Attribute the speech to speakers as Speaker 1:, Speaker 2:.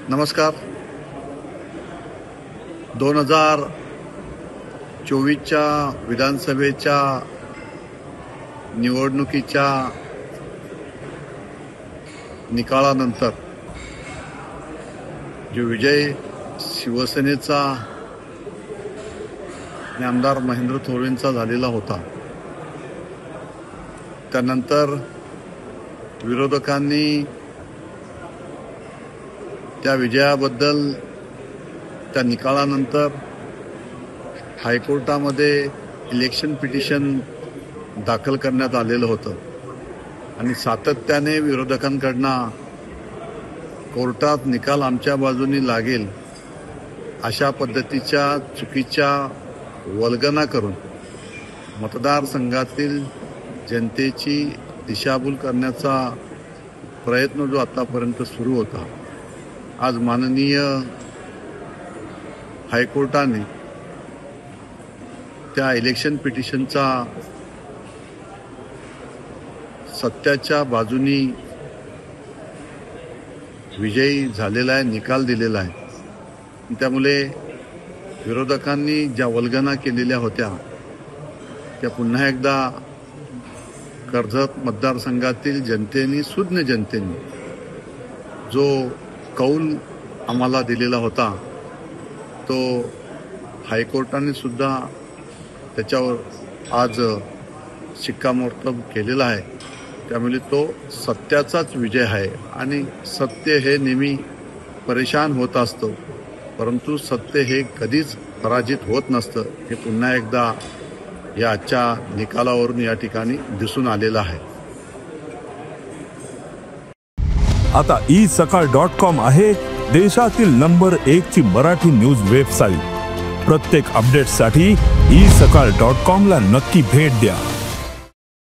Speaker 1: नमस्कार. 2024च्या विधानसभेच्या निवडणुकीच्या निकालानंतर जो विजय शिवसेनेचा आणि आमदार महेंद्र थोरवेंचा झालेला होता, त्यानंतर विरोधकांनी त्या विजयाबद्दल त्या निकालानंतर हायकोर्टामध्ये इलेक्शन पिटिशन दाखल करण्यात आलेलं होतं आणि सातत्याने विरोधकांकडनं कोर्टात निकाल आमच्या बाजूनी लागेल अशा पद्धतीच्या चुकीच्या वल्गना करून मतदारसंघातील जनतेची दिशाभूल करण्याचा प्रयत्न जो आतापर्यंत सुरू होता, आज माननीय हायकोर्टाने त्या इलेक्शन पिटिशनचा सत्याच्या बाजूनी विजयी झालेला आहे, निकाल दिलेला आहे. त्यामुळे विरोधकांनी ज्या वल्गना केलेल्या होत्या त्या पुन्हा एकदा कर्जत मतदारसंघातील जनतेने, सुज्ञ जनतेने जो कौल आम्हाला दिलेला होता तो हायकोर्टाने सुद्धा त्याच्यावर आज शिक्कामोर्तब केलेला आहे. त्यामुळे तो सत्याचाच विजय आहे आणि सत्य हे नेहमी परेशान होत असतं, परंतु सत्य हे कधीच पराजित होत नसतं. हे पुन्हा एकदा या आजच्या निकालावरून या ठिकाणी दिसून आलेलं आहे.
Speaker 2: आता isakal.com आहे देशातील नंबर 1 ची मराठी न्यूज वेबसाईट. प्रत्येक अपडेटसाठी isakal.com ला नक्की भेट द्या.